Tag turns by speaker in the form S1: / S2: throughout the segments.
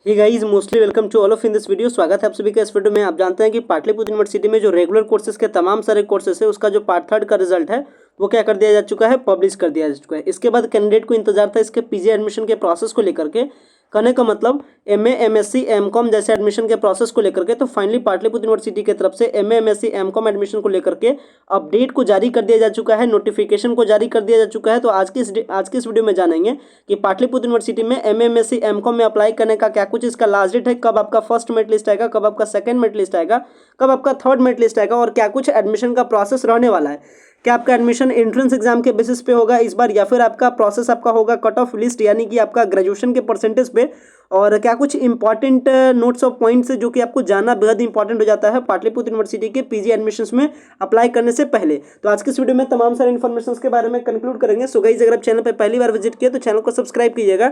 S1: Hey guys, mostly welcome to all of in this video. स्वागत है आप सभी का इस वीडियो में। आप जानते हैं कि पाटलिपुत्र यूनिवर्सिटी में जो रेगुलर कोर्सेज के तमाम सारे कोर्सेज है उसका जो पार्ट थर्ड का रिजल्ट है वो क्या कर दिया जा चुका है, पब्लिश कर दिया जा चुका है। इसके बाद कैंडिडेट को इंतजार था इसके पीजी एडमिशन के प्रोसेस को लेकर के। कहने का मतलब एमए, एमएससी, एमकॉम जैसे एडमिशन के प्रोसेस को लेकर के तो फाइनली पाटलिपुत्र यूनिवर्सिटी की तरफ से एमए, एमएससी, एमकॉम एडमिशन को लेकर के अपडेट को जारी कर दिया जा चुका है, नोटिफिकेशन को जारी कर दिया जा चुका है। तो आज की इस वीडियो में जानेंगे कि पाटलिपुत्र यूनिवर्सिटी में एमए, एमएससी, एमकॉम में अप्लाई करने का क्या कुछ इसका लास्ट डेट है, कब आपका फर्स्ट मेरिट लिस्ट आएगा, कब आपका सेकंड मेरिट लिस्ट आएगा, कब आपका थर्ड मेरिट लिस्ट आएगा और क्या कुछ एडमिशन का प्रोसेस रहने वाला है। क्या आपका एडमिशन एंट्रेंस एग्जाम के बेसिस पे होगा इस बार, या फिर आपका प्रोसेस आपका होगा कट ऑफ लिस्ट यानी कि आपका ग्रेजुएशन के परसेंटेज पे। और क्या कुछ इंपॉर्टेंट नोट्स ऑफ पॉइंट्स जो कि आपको जानना बेहद इंपॉर्टेंट हो जाता है पाटलिपुत्र यूनिवर्सिटी के पीजी एडमिशंस में अप्लाई करने से पहले। तो आज के इस वीडियो में तमाम सारे इन्फॉर्मेशन के बारे में कंक्लूड करेंगे। सो गाइस, अगर आप चैनल पर पहली बार विजिट किए तो चैनल को सब्सक्राइब कीजिएगा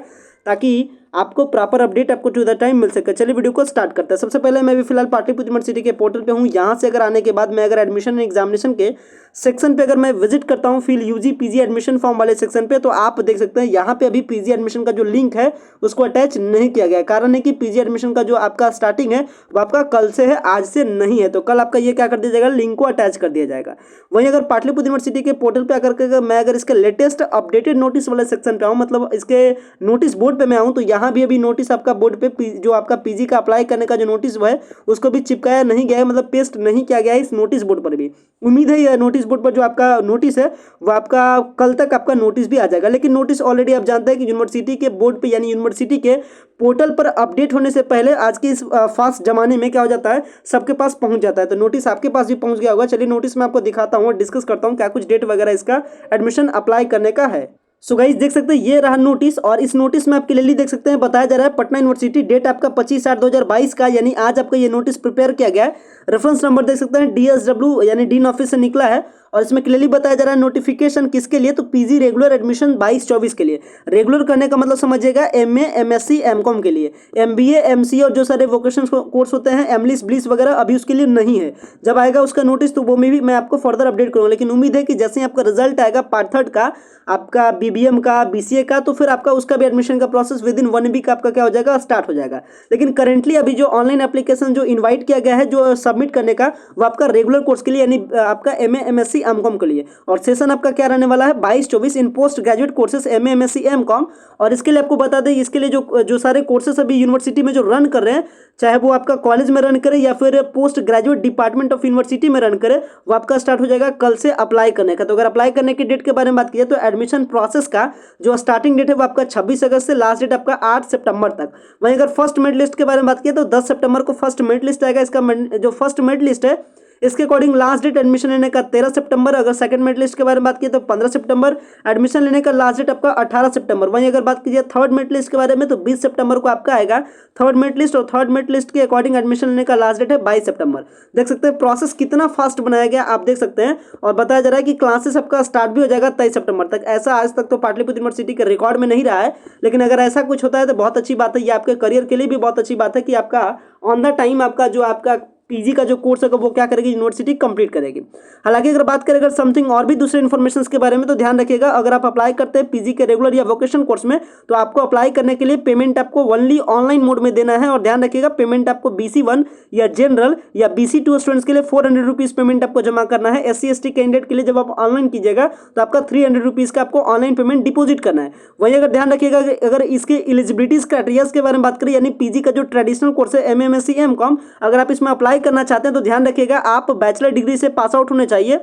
S1: ताकि आपको प्रॉपर अपडेट आपको टू द टाइम मिल सके। चलिए वीडियो को स्टार्ट करते हैं। सबसे पहले मैं भी फिलहाल पाटलिपुत्र यूनिवर्सिटी के पोर्टल पे हूँ। यहाँ से अगर आने के बाद मैं अगर एडमिशन एग्जामिनेशन के सेक्शन पे अगर मैं विजिट करता हूँ, fill UG PG admission form वाले सेक्शन पे, तो आप देख सकते हैं यहाँ पे अभी पीजी एडमिशन का जो लिंक है उसको अटैच नहीं किया गया है। कारण है कि पीजी एडमिशन का जो आपका स्टार्टिंग है वो आपका कल से है, आज से नहीं है। तो कल आपका ये क्या कर दिया जाएगा, लिंक को अटैच कर दिया जाएगा। वहीं अगर पाटलिपुत्र यूनिवर्सिटी के पोर्टल पे आकर के मैं अगर इसके लेटेस्ट अपडेटेड नोटिस वाले सेक्शन पे आऊँ, मतलब इसके नोटिस बोर्ड पे मैं आऊँ, तो यहाँ भी अभी नोटिस आपका बोर्ड पे जो आपका पीजी का अप्लाई करने का जो नोटिस है उसको भी चिपकाया नहीं गया है, मतलब पेस्ट नहीं किया गया है इस नोटिस बोर्ड पर भी। उम्मीद है यह नोटिस बोर्ड पर जो आपका नोटिस है वो आपका कल तक आपका नोटिस भी आ जाएगा। लेकिन नोटिस ऑलरेडी आप जानते हैं कि यूनिवर्सिटी के बोर्ड पे यानी यूनिवर्सिटी के पोर्टल पर अपडेट होने से पहले आज के इस फास्ट जमाने में क्या हो जाता है, सबके पास पहुंच जाता है। तो नोटिस आपके पास भी पहुंच गया होगा। चलिए नोटिस मैं आपको दिखाता हूँ और डिस्कस करता हूँ क्या कुछ डेट वगैरह इसका एडमिशन अप्लाई करने का है। सो गाइस, देख सकते हैं ये रहा नोटिस और इस नोटिस में आप क्लियरली देख सकते हैं बताया जा रहा है पटना यूनिवर्सिटी, डेट आपका 25/8/2022 का, यानी आज आपका ये नोटिस प्रिपेयर किया गया है। रेफरेंस नंबर देख सकते हैं DSW यानी डीन ऑफिस से निकला है और इसमें क्लियरली बताया जा रहा है नोटिफिकेशन किसके लिए, तो पीजी रेगुलर एडमिशन 22-24 के लिए। रेगुलर करने का मतलब समझिएगा एमए, एमएससी, एमकॉम के लिए। एमबीए, एमसीए और जो सारे वोकेशनल कोर्स होते हैं एमलिस, ब्लिस वगैरह अभी उसके लिए नहीं है। जब आएगा उसका नोटिस तो वो में भी मैं आपको फर्दर अपडेट करूँगा। लेकिन उम्मीद है कि जैसे ही आपका रिजल्ट आएगा पार्ट थर्ड का, आपका बीबीएम का, बीसीए का, तो फिर आपका उसका भी एडमिशन का प्रोसेस विद इन 1 वीक आपका क्या हो जाएगा, स्टार्ट हो जाएगा। लेकिन करेंटली अभी जो ऑनलाइन एप्लीकेशन जो इन्वाइट किया गया है जो सबमिट करने का, वो आपका रेगुलर कोर्स के लिए यानी आपका एमए, एमएससी, एमकॉम के लिए। और सेशन आपका क्या रहने वाला है 22-24 इन post graduate courses MA, MSc, MCom. और इसके लिए आपको बता दें, इसके लिए जो सारे कोर्सेज अभी यूनिवर्सिटी में जो रन कर रहे हैं, चाहे वो आपका कॉलेज में रन करे या फिर post graduate department of university में रन करे, वो आपका स्टार्ट हो जाएगा कल से अप्लाई करने का। तो अगर अप्लाई करने की डेट के बारे में बात की तो एडमिशन प्रोसेस का जो स्टार्टिंग डेट है वो आपका 26 अगस्त से लास्ट डेट आपका 8 सितंबर तक। वहीं अगर फर्स्ट मेरिट लिस्ट के बारे में बात की तो 10 सितंबर को फर्स्ट मेरिट लिस्ट आएगा। इसका जो फर्स्ट मेरिट लिस्ट है इसके अकॉर्डिंग लास्ट डेट एडमिशन लेने का 13 सितंबर। अगर सेकंड मेरिट लिस्ट के बारे में बात की तो 15 सितंबर। एडमिशन लेने का लास्ट डेट आपका 18 सितंबर। वहीं अगर बात कीजिए थर्ड मेरिट लिस्ट के बारे में तो 20 सितंबर को आपका आएगा थर्ड मेरिट लिस्ट, और थर्ड मेरिट लिस्ट के अकॉर्डिंग एडमिशन लेने का लास्ट डेट है 22 सितंबर। देख सकते हैं प्रोसेस कितना फास्ट बनाया गया, आप देख सकते हैं। और बताया जा रहा है कि क्लासेस आपका स्टार्ट भी हो जाएगा 23 सितंबर तक। ऐसा आज तक तो पाटलिपुत्र यूनिवर्सिटी के रिकॉर्ड में नहीं रहा है, लेकिन अगर ऐसा कुछ होता है तो बहुत अच्छी बात है। ये आपके करियर के लिए भी बहुत अच्छी बात है कि आपका ऑन द टाइम आपका जो आपका पीजी का जो कोर्स है वो क्या करेगी, यूनिवर्सिटी कंप्लीट करेगी। हालांकि अगर बात करें अगर समथिंग और भी दूसरे इन्फॉर्मेशन के बारे में तो ध्यान रखिएगा, अगर आप अप्लाई करते हैं पीजी के रेगुलर या वोकेशनल कोर्स में तो आपको अप्लाई करने के लिए पेमेंट आपको ओनली ऑनलाइन मोड में देना है। और ध्यान रखिएगा पेमेंट आपको BC1 या जनरल या BC2 स्टूडेंट्स के लिए 400 रुपीज़ पेमेंट आपको जमा करना है। SC ST कैंडिडेट के लिए जब आप ऑनलाइन कीजिएगा तो आपका 300 रुपीज़ का आपको ऑनलाइन पेमेंट डिपोजिट करना है। वहीं अगर ध्यान रखिएगा अगर इसके एलिजिबिलिटीज क्राइटेरियाज के बारे में बात करें, यानी पीजी का जो ट्रेडिशनल कोर्स है एमए, एमएससी, एमकॉम, अगर आप इसमें अप्लाई करना चाहते हैं तो ध्यान रखिएगा आप बैचलर डिग्री से पास आउट होने चाहिए।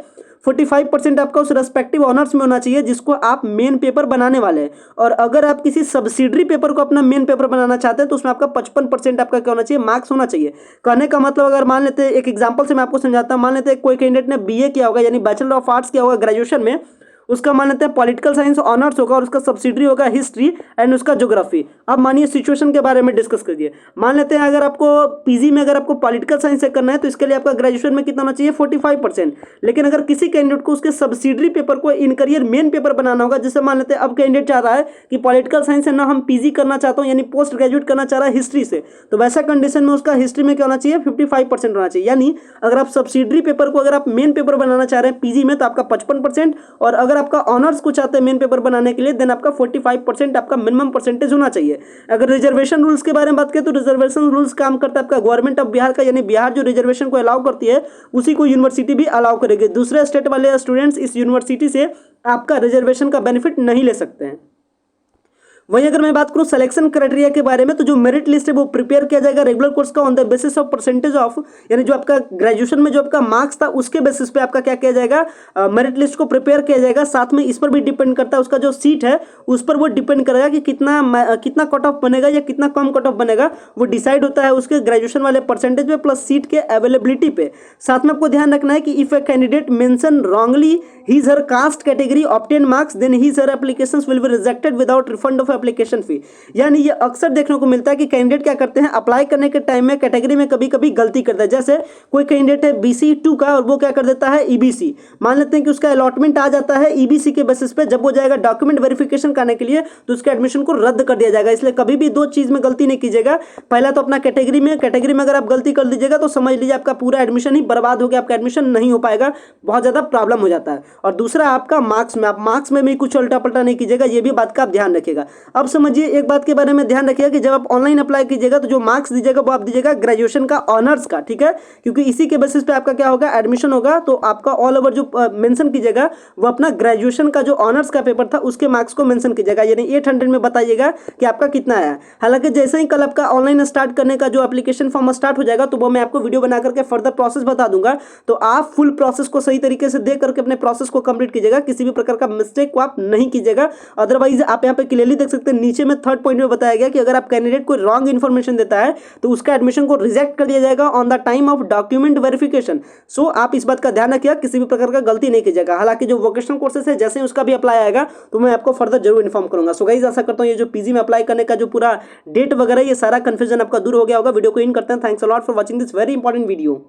S1: 45% आपका उस रेस्पेक्टिव ऑनर्स में होना चाहिए जिसको आप मेन पेपर बनाने वाले हैं। और अगर आप किसी सब्सिडरी पेपर को अपना मेन पेपर बनाना चाहते हैं तो उसमें आपका 55% आपका क्या होना चाहिए, मार्क्स होना चाहिए। कहने का मतलब अगर मान लेते हैं, एक एग्जांपल से मैं आपको समझाता हूं, मान लेते हैं कोई कैंडिडेट ने बीए किया होगा यानी बैचलर ऑफ आर्ट्स किया होगा ग्रेजुएशन में, उसका मान लेते हैं पॉलिटिकल साइंस ऑनर्स होगा और उसका सब्सिडरी होगा हिस्ट्री एंड उसका ज्योग्राफी। अब मानिए सिचुएशन के बारे में डिस्कस करिए। मान लेते हैं अगर आपको पीजी में अगर आपको पॉलिटिकल साइंस से करना है तो इसके लिए आपका ग्रेजुएशन में कितना होना चाहिए, 45%। लेकिन अगर किसी कैंडिडेट को उसके सब्सिडरी पेपर को इन करियर मेन पेपर बनाना होगा, जैसे मान लेते हैं अब कैंडिडेट चाह रहा है कि पॉलिटिकल साइंस से ना हम पीजी करना चाहता हूँ यानी पोस्ट ग्रेजुएट करना चाह रहा है हिस्ट्री से, तो वैसा कंडीशन में उसका हिस्ट्री में क्या होना चाहिए, 55% होना चाहिए। यानी अगर आप सब्सिडरी पेपर को अगर आप मेन पेपर बनाना चाह रहे हैं पीजी में तो आपका 55%, और अगर अगर आपका ऑनर्स को चाहते हैं मेन पेपर बनाने के लिए, देन आपका 45% आपका मिनिमम परसेंटेज होना चाहिए। अगर रिजर्वेशन रूल्स के बारे में बात करें तो रिजर्वेशन रूल्स काम करता है आपका गवर्नमेंट ऑफ बिहार का, यानी बिहार जो रिजर्वेशन को अलाउ करती है उसी को यूनिवर्सिटी भी अलाउ करेगी। दूसरे स्टेट वाले स्टूडेंट्स इस यूनिवर्सिटी से आपका रिजर्वेशन का बेनिफिट नहीं ले सकते हैं। वहीं अगर मैं बात करूं सिलेक्शन क्राइटेरिया के बारे में, तो जो मेरिट लिस्ट है वो प्रिपेयर किया जाएगा रेगुलर कोर्स का on the basis of percentage of, यानी जो आपका ग्रेजुएशन में जो आपका मार्क्स था उसके बेसिस पे आपका क्या किया जाएगा, मेरिट लिस्ट को प्रिपेयर किया जाएगा। साथ में इस पर भी डिपेंड करता है उसका जो सीट है उस पर वो डिपेंड करेगा कि कितना कट ऑफ बनेगा या कितना कम कट ऑफ बनेगा, वो डिसाइड होता है उसके ग्रेजुएशन वाले परसेंटेज पे प्लस सीट के अवेलेबिलिटी पे। साथ में आपको ध्यान रखना है कि if a candidate mention wrongly his her caste category obtain marks then his her applications will be rejected without refund of application fee। यानी ये अक्सर देखने को मिलता है कि कैंडिडेट क्या करते हैं, अप्लाई करने के टाइम में कैटेगरी में कभी कभी गलती करता है। जैसे कोई कैंडिडेट है BC2 का और वो क्या कर देता है EBC, मान लेते हैं कि उसका अलॉटमेंट आ जाता है EBC के बेसिस पे, जब वो जाएगा डॉक्यूमेंट वेरिफिकेशन करने के लिए तो उसके एडमिशन को रद्द कर दिया जाएगा। इसलिए कभी भी दो चीज में गलती नहीं कीजिएगा। पहला तो अपना कैटेगरी में अगर आप गलती कर दीजिएगा तो समझ लीजिए आपका पूरा एडमिशन ही बर्बाद हो गया, आपका एडमिशन नहीं हो पाएगा, बहुत ज्यादा प्रॉब्लम हो जाता है। और दूसरा आपका मार्क्स में, आप मार्क्स में भी कुछ उल्टा पलटा नहीं कीजिएगा, ये भी बात का आप ध्यान रखिएगा। अब समझिए एक बात के बारे में ध्यान रखिएगा कि जब आप ऑनलाइन अप्लाई कीजिएगा तो जो मार्क्स दीजिएगा वो आप दीजिएगा ग्रेजुएशन का ऑनर्स का, ठीक है, क्योंकि इसी के बेसिस पे आपका क्या होगा, एडमिशन होगा। तो आपका ऑल ओवर जो मेंशन कीजिएगा वो अपना ग्रेजुएशन का जो ऑनर्स का पेपर था उसके मार्क्स को मेंशन कीजिएगा, यानी 800 में बताइएगा कि आपका कितना आया। हालांकि जैसे ही कल आपका ऑनलाइन स्टार्ट करने का जो एप्लीकेशन फॉर्म स्टार्ट हो जाएगा तो वो मैं आपको वीडियो बना करके फर्दर प्रोसेस बता दूंगा, तो आप फुल प्रोसेस को सही तरीके से देख करके अपने प्रोसेस को कंप्लीट कीजिएगा, किसी भी प्रकार का मिस्टेक को आप नहीं कीजिएगा। अदरवाइज आप यहाँ पे क्लियरली देख सकते हैं नीचे में थर्ड पॉइंट में बताया गया कि अगर आप कैंडिडेट को रॉन्ग इन्फॉर्मेशन देता है तो उसका एडमिशन को रिजेक्ट कर दिया जाएगा on the time of document verification. So आप इस बात का ध्यान रखिएगा, किसी भी प्रकार का गलती नहीं कीजिएगा। हालांकि जो वोकेशनल कोर्सेस है जैसे उसका भी अप्लाई आएगा तो मैं आपको फर्दर जरूर इन्फॉर्म करूंगा। सो गाइस आशा करता हूं ये जो पीजी में अप्लाई करने का जो पूरा डेट वगैरह ये सारा कंफ्यूजन आपका दूर हो गया होगा। वीडियो को इन करते हैं। Thanks a lot for watching this very important video.